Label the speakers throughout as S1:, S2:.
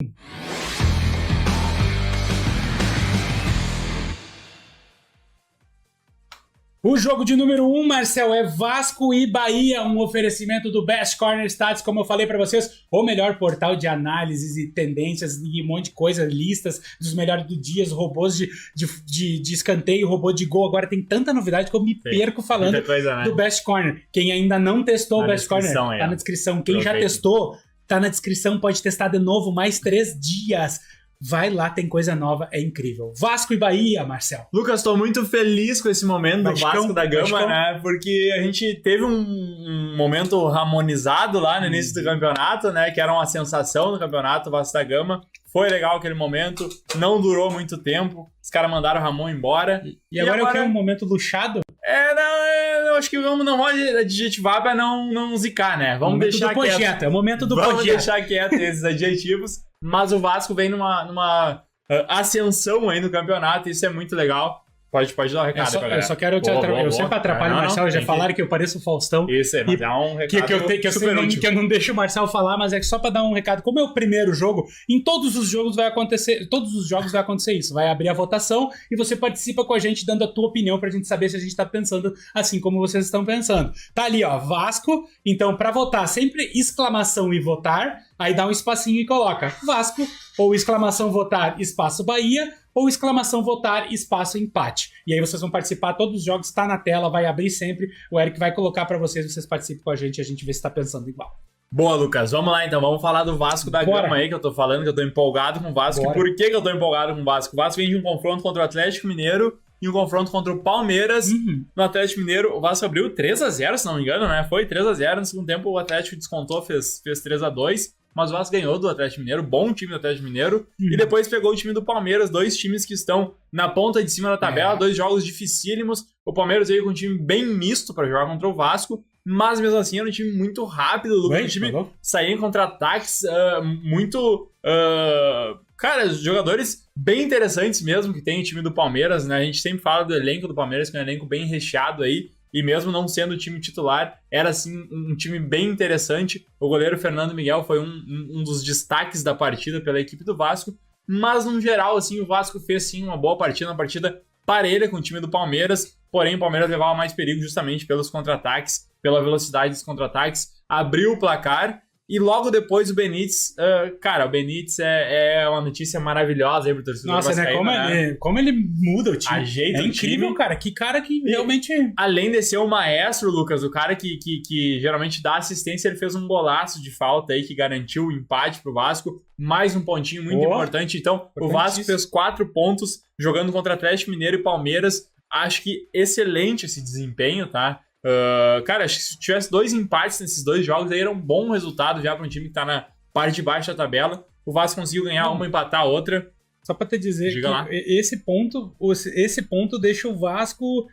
S1: O jogo de número 1, Marcel, é Vasco e Bahia, um oferecimento do Best Corner Stats, como eu falei pra vocês, o melhor portal de análises e tendências e um monte de coisa, listas dos melhores do dia, robôs de escanteio, robô de gol. Agora tem tanta novidade que eu me perco falando coisa, né? Do Best Corner. Quem ainda não testou o Best Corner, tá na descrição. Quem já testou, tá na descrição, pode testar de novo mais 3 dias. Vai lá, tem coisa nova, é incrível. Vasco e Bahia, Marcel.
S2: Lucas, tô muito feliz com esse momento do Vasco da Gama, né? Porque a gente teve um momento harmonizado lá no início do campeonato, né? Que era uma sensação no campeonato, Vasco da Gama. Foi legal aquele momento, não durou muito tempo. Os caras mandaram o Ramon embora.
S1: E agora é o que? Um momento luxado?
S2: Eu acho que vamos não pode adjetivar pra não zicar, né? Vamos deixar quieto.
S1: É o momento do
S2: Vamos deixar quieto esses adjetivos. Mas o Vasco vem numa ascensão aí no campeonato, e isso é muito legal. Pode dar um recado pra galera.
S1: Eu só quero te atrapalhar. Eu sempre atrapalho o Marcel, já falaram que eu pareço o Faustão.
S2: Isso aí, mas é um recado
S1: que eu não deixo o Marcel falar, mas é só pra dar um recado. Como é o primeiro jogo, em todos os jogos vai acontecer isso. Vai abrir a votação e você participa com a gente dando a tua opinião pra gente saber se a gente tá pensando assim como vocês estão pensando. Tá ali, ó, Vasco. Então, pra votar, sempre exclamação e votar. Aí dá um espacinho e coloca Vasco, ou exclamação votar, espaço Bahia, ou exclamação votar, espaço empate. E aí vocês vão participar, todos os jogos, tá na tela, vai abrir sempre. O Eric vai colocar pra vocês participem com a gente vê se tá pensando igual.
S2: Boa, Lucas. Vamos lá, então. Vamos falar do Vasco da Gama aí, que eu tô falando, que eu tô empolgado com o Vasco. Bora. E por que eu tô empolgado com o Vasco? O Vasco vem de um confronto contra o Atlético Mineiro e um confronto contra o Palmeiras. No Atlético Mineiro, o Vasco abriu 3-0, se não me engano, né? Foi 3-0. No segundo tempo, o Atlético descontou, fez 3-2. Mas o Vasco ganhou do Atlético Mineiro, bom time do Atlético Mineiro, e depois pegou o time do Palmeiras, 2 times que estão na ponta de cima da tabela, 2 jogos dificílimos. O Palmeiras veio com um time bem misto para jogar contra o Vasco, mas mesmo assim era um time muito rápido, o time saía em contra-ataques muito... Cara, jogadores bem interessantes mesmo que tem o time do Palmeiras, né? A gente sempre fala do elenco do Palmeiras, que é um elenco bem recheado aí, e mesmo não sendo o time titular, era sim um time bem interessante. O goleiro Fernando Miguel foi um dos destaques da partida pela equipe do Vasco, mas no geral, assim, o Vasco fez sim uma boa partida, uma partida parelha com o time do Palmeiras, porém o Palmeiras levava mais perigo justamente pelos contra-ataques, pela velocidade dos contra-ataques, abriu o placar. E logo depois o Benítez, cara, o Benítez é uma notícia maravilhosa aí pro torcedor.
S1: Nossa, né? Como ele muda o time.
S2: Ajeita
S1: o incrível, time. Cara. Que cara que realmente...
S2: Além de ser o maestro, Lucas, o cara que geralmente dá assistência, ele fez um golaço de falta aí que garantiu o empate pro Vasco. Mais um pontinho muito importante. Então, o Vasco fez 4 pontos jogando contra Atlético Mineiro e Palmeiras. Acho que excelente esse desempenho, tá? Cara, acho que se tivesse 2 empates nesses 2 jogos, aí era um bom resultado já para um time que tá na parte de baixo da tabela. O Vasco conseguiu ganhar uma, empatar a outra.
S1: Só para te dizer que esse ponto deixa o Vasco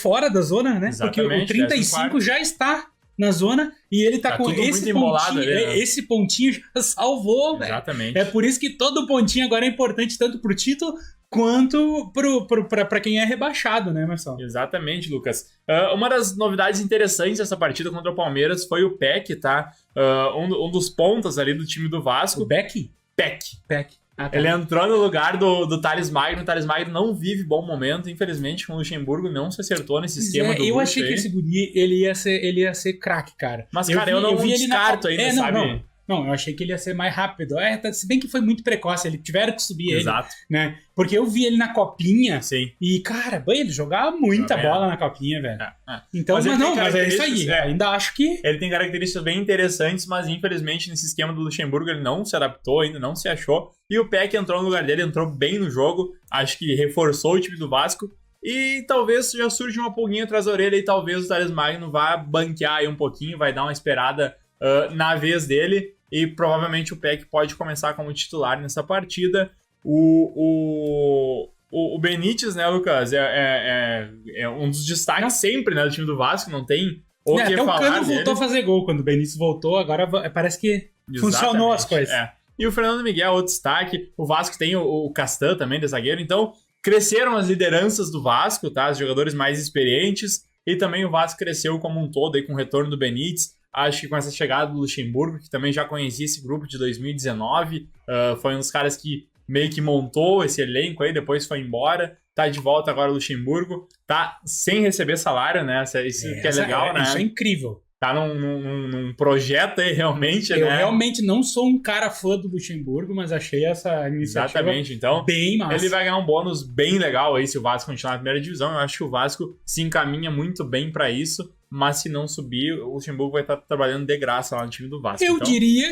S1: fora da zona, né?
S2: Exatamente,
S1: porque o 35 já está na zona e ele tá com esse pontinho, ali, né? Esse pontinho já salvou, velho.
S2: Exatamente.
S1: É por isso que todo pontinho agora é importante tanto pro título quanto para quem é rebaixado, né, Marcelo?
S2: Exatamente, Lucas. Uma das novidades interessantes dessa partida contra o Palmeiras foi o Peck, tá? Um dos pontas ali do time do Vasco.
S1: O Beck?
S2: Peck. Ah, tá. Ele entrou no lugar do Thales Magno. O Thales Magno não vive bom momento, infelizmente, com o Luxemburgo não se acertou nesse esquema do
S1: Eu achei que esse guri, ele ia ser craque, cara.
S2: Mas, cara, eu não descarto ainda, sabe?
S1: Não, eu achei que ele ia ser mais rápido. Se bem que foi muito precoce, eles tiveram que subir ele.
S2: Exato.
S1: Né? Porque eu vi ele na copinha.
S2: Sim.
S1: E, cara, ele jogava muita bola na copinha, velho. Então, mas é isso aí. Ainda acho que...
S2: Ele tem características bem interessantes, mas infelizmente nesse esquema do Luxemburgo ele não se adaptou ainda, não se achou. E o Peck entrou no lugar dele, entrou bem no jogo. Acho que reforçou o time do Vasco. E talvez já surja uma pulguinha atrás da orelha e talvez o Thales Magno vá banquear aí um pouquinho, vai dar uma esperada na vez dele. E provavelmente o Peck pode começar como titular nessa partida. O Benítez, né, Lucas, é um dos destaques sempre, né, do time do Vasco, não tem o que
S1: até
S2: falar.
S1: O Cano voltou a fazer gol quando o Benítez voltou, agora parece que funcionou as coisas.
S2: E o Fernando Miguel, outro destaque. O Vasco tem o Castan também, de zagueiro. Então, cresceram as lideranças do Vasco, tá? Os jogadores mais experientes. E também o Vasco cresceu como um todo aí com o retorno do Benítez. Acho que com essa chegada do Luxemburgo, que também já conhecia esse grupo de 2019, foi um dos caras que meio que montou esse elenco aí, depois foi embora, tá de volta agora o Luxemburgo, tá sem receber salário, né? Isso que é legal, né?
S1: Isso é incrível.
S2: Tá num projeto aí, realmente,
S1: Eu
S2: né?
S1: realmente não sou um cara fã do Luxemburgo, mas achei essa iniciativa
S2: Exatamente, então
S1: bem massa.
S2: Ele vai ganhar um bônus bem legal aí se o Vasco continuar na primeira divisão. Eu acho que o Vasco se encaminha muito bem pra isso, mas se não subir, o Luxemburgo vai estar trabalhando de graça lá no time do Vasco.
S1: Eu diria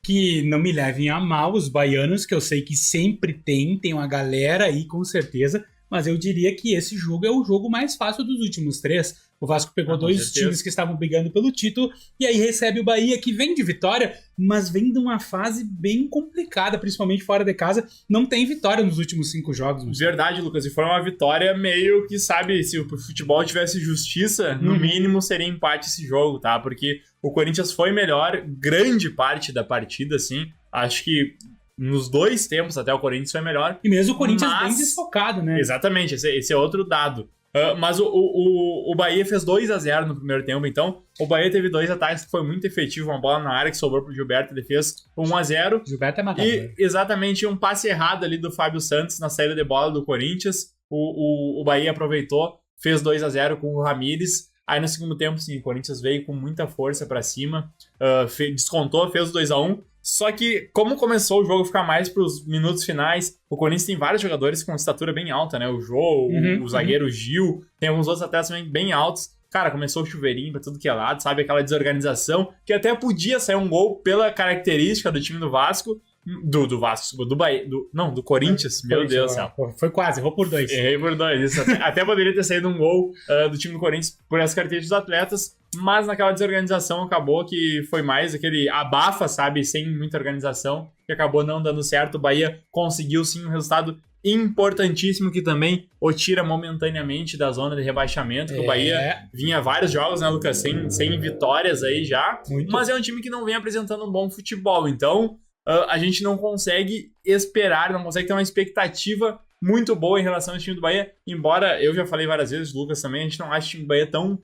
S1: que não me levem a mal os baianos, que eu sei que sempre tem uma galera aí com certeza, mas eu diria que esse jogo é o jogo mais fácil dos últimos 3. O Vasco pegou 2 times que estavam brigando pelo título e aí recebe o Bahia, que vem de vitória, mas vem de uma fase bem complicada, principalmente fora de casa. Não tem vitória nos últimos 5 jogos.
S2: Verdade, Lucas. E foi uma vitória meio que, sabe, se o futebol tivesse justiça, no mínimo seria empate esse jogo, tá? Porque o Corinthians foi melhor grande parte da partida, assim. Acho que nos 2 tempos até o Corinthians foi melhor.
S1: E mesmo o Corinthians bem desfocado, né?
S2: Exatamente, esse é outro dado. Mas o Bahia fez 2-0 no primeiro tempo, então o Bahia teve 2 ataques que foi muito efetivo, uma bola na área que sobrou pro Gilberto, ele fez 1-0.
S1: Gilberto é matador.
S2: E exatamente um passe errado ali do Fábio Santos na saída de bola do Corinthians, o Bahia aproveitou, fez 2-0 com o Ramires. Aí no segundo tempo, sim, o Corinthians veio com muita força pra cima, descontou, fez o 2-1. Só que, como começou o jogo a ficar mais pros minutos finais, o Corinthians tem vários jogadores com estatura bem alta, né? O Jô, o zagueiro Gil, tem alguns outros atletas também bem altos. Cara, começou o chuveirinho pra tudo que é lado, sabe? Aquela desorganização, que até podia sair um gol pela característica do time do Vasco. Do Vasco, do Bahia, do Corinthians, meu Deus do céu.
S1: Foi quase, errou por 2.
S2: Errei por 2, isso. Até poderia ter saído um gol do time do Corinthians por essa característica dos atletas, mas naquela desorganização acabou que foi mais aquele abafa, sabe, sem muita organização, que acabou não dando certo. O Bahia conseguiu sim um resultado importantíssimo que também o tira momentaneamente da zona de rebaixamento, que o Bahia vinha vários jogos, né, Lucas, sem vitórias aí já, mas é um time que não vem apresentando um bom futebol, então a gente não consegue esperar, não consegue ter uma expectativa muito boa em relação ao time do Bahia, embora eu já falei várias vezes, Lucas também, a gente não acha o time do Bahia tão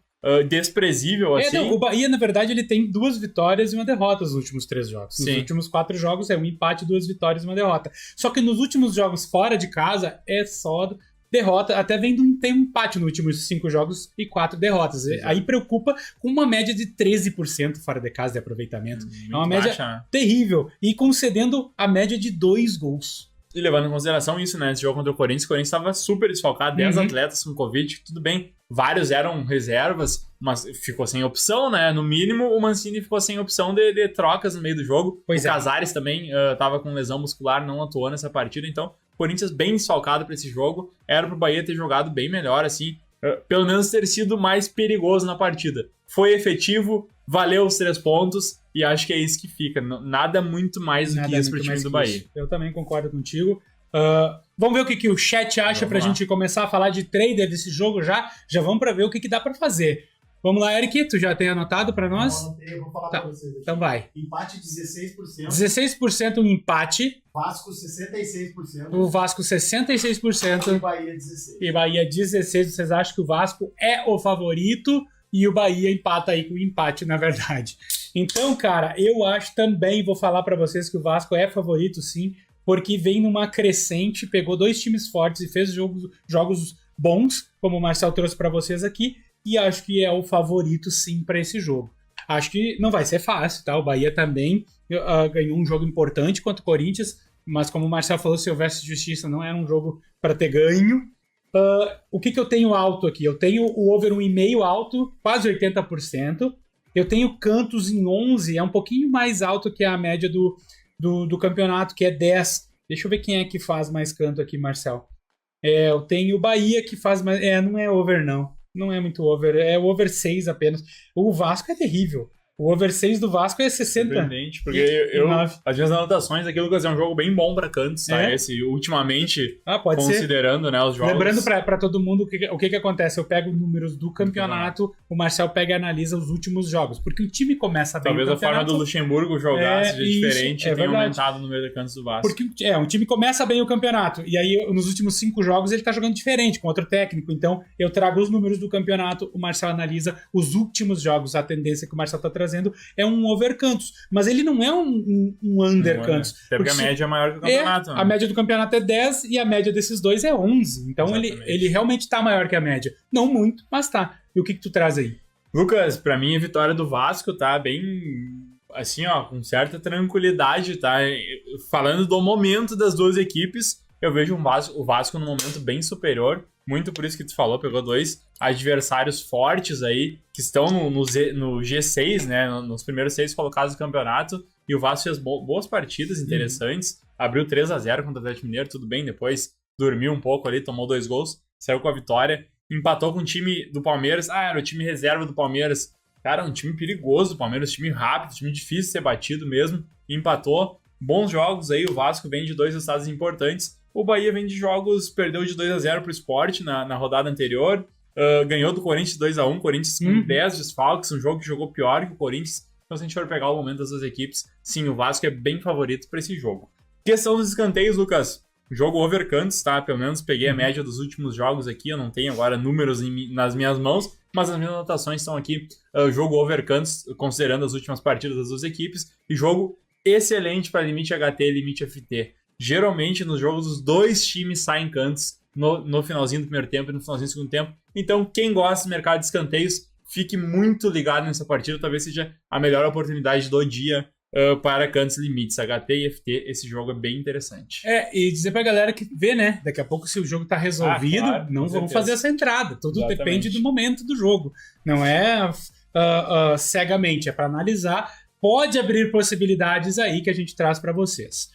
S2: desprezível assim.
S1: Não, o Bahia, na verdade, ele tem 2 vitórias e 1 derrota nos últimos 3 jogos. Nos últimos 4 jogos é 1 empate, 2 vitórias e 1 derrota. Só que nos últimos jogos fora de casa é só derrota, até tem um empate nos últimos 5 jogos e 4 derrotas. Exato. Aí preocupa com uma média de 13% fora de casa de aproveitamento. É uma média terrível. E concedendo a média de 2 gols.
S2: E levando em consideração isso, né? Esse jogo contra o Corinthians estava super desfalcado, 10 atletas com Covid, tudo bem. Vários eram reservas, mas ficou sem opção, né? No mínimo, o Mancini ficou sem opção de trocas no meio do jogo. O Casares também estava com lesão muscular, não atuou nessa partida, então Corinthians bem desfalcado para esse jogo. Era pro Bahia ter jogado bem melhor, assim, pelo menos ter sido mais perigoso na partida. Foi efetivo, valeu os 3 pontos e acho que é isso que fica. Nada muito mais do que isso pro time do Bahia.
S1: Eu também concordo contigo. Vamos ver o que o chat acha pra gente começar a falar de trader desse jogo já. Já vamos pra ver o que dá pra fazer. Vamos lá, Eric, tu já tem anotado pra nós?
S3: Não, eu vou falar pra vocês aqui.
S1: Então vai.
S3: Empate 16%.
S1: 16% um empate.
S3: Vasco 66%.
S1: O Vasco 66%.
S3: E Bahia 16%.
S1: E Bahia 16%. Vocês acham que o Vasco é o favorito e o Bahia empata aí com o empate, na verdade. Então, cara, eu acho também, vou falar pra vocês que o Vasco é favorito, sim, porque vem numa crescente, pegou 2 times fortes e fez jogos bons, como o Marcel trouxe pra vocês aqui, e acho que é o favorito, sim, para esse jogo. Acho que não vai ser fácil, tá? O Bahia também ganhou um jogo importante contra o Corinthians, mas como o Marcel falou, se houvesse justiça, não era um jogo para ter ganho. O que eu tenho alto aqui? Eu tenho o over 1,5 alto, quase 80%. Eu tenho cantos em 11, é um pouquinho mais alto que a média do campeonato, que é 10. Deixa eu ver quem é que faz mais canto aqui, Marcel. Eu tenho o Bahia que faz mais... não é over, não. Não é muito over, é o over 6 apenas. O Vasco é terrível. O over 6 do Vasco é 60.
S2: Surpreendente, porque as minhas anotações aqui, Lucas, é um jogo bem bom pra cantos, tá? Esse, ultimamente,
S1: pode
S2: considerando
S1: ser.
S2: Né, os jogos.
S1: Lembrando pra todo mundo o que acontece. Eu pego números do campeonato, o Marcel pega e analisa os últimos jogos. Porque o time começa bem.
S2: Talvez a forma do Luxemburgo jogar seja diferente e tenha aumentado o número de cantos do Vasco.
S1: Porque o time começa bem o campeonato. E aí, nos últimos 5 jogos, ele tá jogando diferente, com outro técnico. Então, eu trago os números do campeonato, o Marcel analisa os últimos jogos, a tendência que o Marcel tá trazendo. trazendo é um over Cantos. Mas ele não é um under Cantos.
S2: Porque a média é maior que o campeonato.
S1: A média do campeonato é 10 e a média desses dois é 11. Então ele realmente tá maior que a média. Não muito, mas tá. E o que tu traz aí?
S2: Lucas, pra mim a vitória do Vasco tá bem, assim, ó, com certa tranquilidade, tá? Falando do momento das duas equipes, eu vejo o Vasco num momento bem superior, muito por isso que tu falou, pegou 2 adversários fortes aí, que estão no G6, né, nos primeiros 6 colocados do campeonato, e o Vasco fez boas partidas interessantes, abriu 3-0 contra o Atlético Mineiro, tudo bem, depois dormiu um pouco ali, tomou 2 gols, saiu com a vitória, empatou com o time do Palmeiras. Era o time reserva do Palmeiras. Cara, um time perigoso do Palmeiras, time rápido, time difícil de ser batido mesmo. Empatou. Bons jogos aí, o Vasco vem de 2 resultados importantes. O Bahia vem de jogos, perdeu de 2-0 pro Sport na rodada anterior. Ganhou do Corinthians 2-1, Corinthians com 10 desfalques, um jogo que jogou pior que o Corinthians. Então se a gente for pegar o momento das duas equipes, sim, o Vasco é bem favorito para esse jogo. Questão dos escanteios, Lucas. Jogo over Cantos, tá? Pelo menos peguei a média dos últimos jogos aqui. Eu não tenho agora números nas minhas mãos, mas as minhas anotações estão aqui. Jogo over Cantos, considerando as últimas partidas das duas equipes. E jogo excelente para limite HT e limite FT. Geralmente, nos jogos, os dois times saem Cantos no finalzinho do primeiro tempo e no finalzinho do segundo tempo. Então, quem gosta do mercado de escanteios, fique muito ligado nessa partida. Talvez seja a melhor oportunidade do dia para Cantos Limites, HT e FT. Esse jogo é bem interessante.
S1: E dizer pra galera que vê, né? Daqui a pouco, se o jogo tá resolvido,
S2: claro,
S1: não vamos fazer essa entrada. Tudo
S2: Exatamente.
S1: depende do momento do jogo. Não é cegamente, é para analisar. Pode abrir possibilidades aí que a gente traz para vocês.